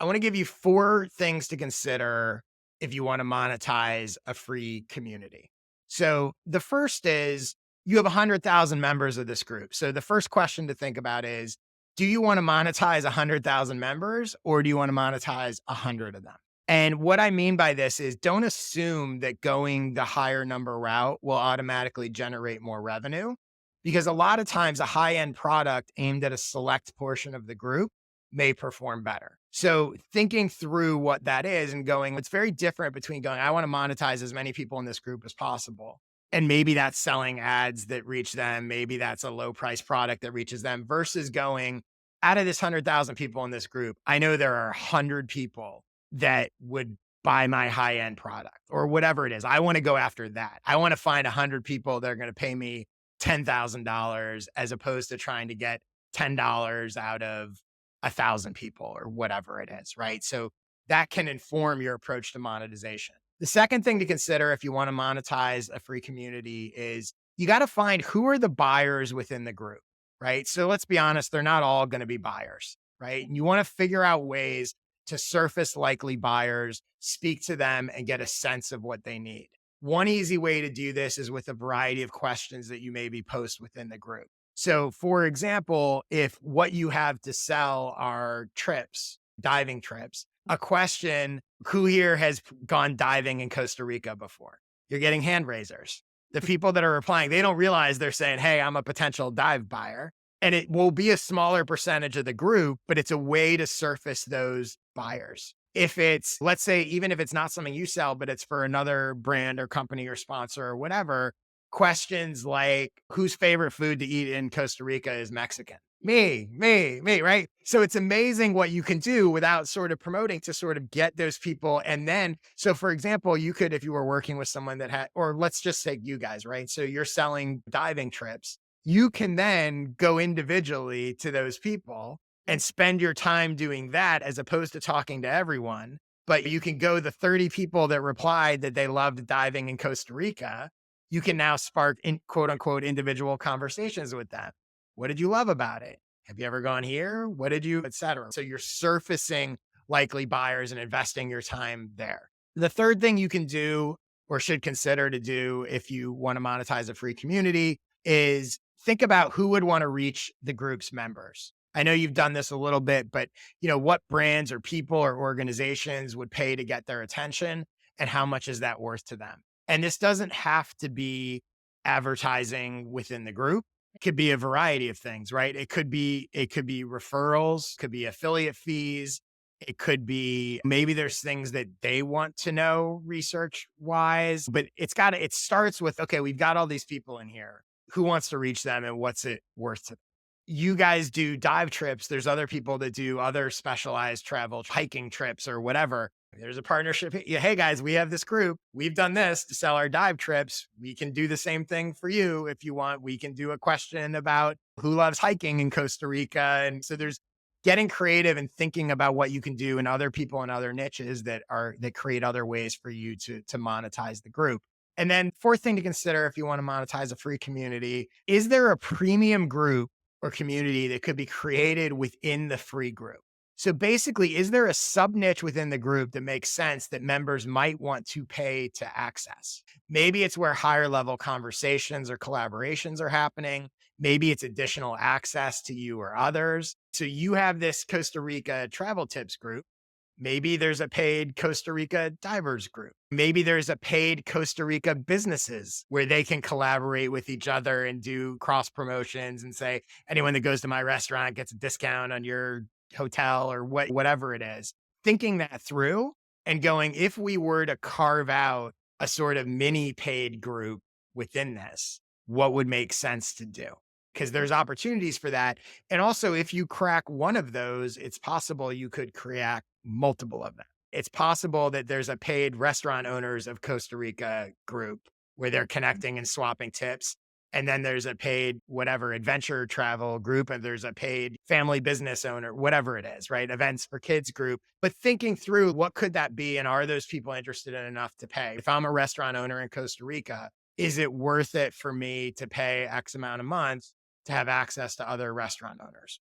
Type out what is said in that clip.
I want to give you 4 things to consider if you want to monetize a free community. So the first is you have 100,000 members of this group. So the first question to think about is, do you want to monetize 100,000 members or do you want to monetize 100 of them? And what I mean by this is don't assume that going the higher number route will automatically generate more revenue because a lot of times a high end product aimed at a select portion of the group may perform better. So thinking through what that is and going, it's very different between going, I want to monetize as many people in this group as possible. And maybe that's selling ads that reach them. Maybe that's a low price product that reaches them versus going out of this 100,000 people in this group. I know there are 100 people that would buy my high end product or whatever it is. I want to go after that. I want to find 100 people that are going to pay me $10,000 as opposed to trying to get $10 out of 1,000 people or whatever it is, right? So that can inform your approach to monetization. The second thing to consider if you want to monetize a free community is you got to find who are the buyers within the group, right? So let's be honest, they're not all going to be buyers, right? And you want to figure out ways to surface likely buyers, speak to them, and get a sense of what they need. One easy way to do this is with a variety of questions that you maybe post within the group. So, for example, if what you have to sell are trips, diving trips, a question, who here has gone diving in Costa Rica before? You're getting hand raisers. The people that are replying, they don't realize they're saying, hey, I'm a potential dive buyer. And it will be a smaller percentage of the group, but it's a way to surface those buyers. If it's, let's say, even if it's not something you sell, but it's for another brand or company or sponsor or whatever, questions like whose favorite food to eat in Costa Rica is Mexican? Me, right? So it's amazing what you can do without sort of promoting to sort of get those people. And then, so for example, you could, if you were working with someone that had, or let's just say you guys, right? So you're selling diving trips. You can then go individually to those people and spend your time doing that as opposed to talking to everyone. But you can go the 30 people that replied that they loved diving in Costa Rica. You can now spark in quote unquote individual conversations with them. What did you love about it? Have you ever gone here? What did you, et cetera? So you're surfacing likely buyers and investing your time there. The third thing you can do or should consider to do if you want to monetize a free community is think about who would want to reach the group's members. I know you've done this a little bit, but what brands or people or organizations would pay to get their attention and how much is that worth to them? And this doesn't have to be advertising within the group. It could be a variety of things, right? It could be referrals, could be affiliate fees. It could be maybe there's things that they want to know research wise, but it starts with, okay, we've got all these people in here. Who wants to reach them and what's it worth to them? You guys do dive trips. There's other people that do other specialized travel, hiking trips or whatever. There's a partnership. Hey guys, we have this group. We've done this to sell our dive trips. We can do the same thing for you if you want. We can do a question about who loves hiking in Costa Rica. And so there's getting creative and thinking about what you can do and other people in other niches that create other ways for you to monetize the group. And then fourth thing to consider if you want to monetize a free community, is there a premium group or community that could be created within the free group? So basically, is there a sub niche within the group that makes sense that members might want to pay to access? Maybe it's where higher level conversations or collaborations are happening. Maybe it's additional access to you or others. So you have this Costa Rica travel tips group. Maybe there's a paid Costa Rica divers group. Maybe there's a paid Costa Rica businesses where they can collaborate with each other and do cross promotions and say, anyone that goes to my restaurant gets a discount on your hotel or whatever it is. Thinking that through and going, if we were to carve out a sort of mini paid group within this, what would make sense to do? Because there's opportunities for that. And also, if you crack one of those, it's possible you could create multiple of them. It's possible that there's a paid restaurant owners of Costa Rica group where they're connecting and swapping tips. And then there's a paid whatever adventure travel group, and there's a paid family business owner, whatever it is, right? Events for kids group. But thinking through what could that be? And are those people interested in enough to pay? If I'm a restaurant owner in Costa Rica, is it worth it for me to pay X amount a month to have access to other restaurant owners?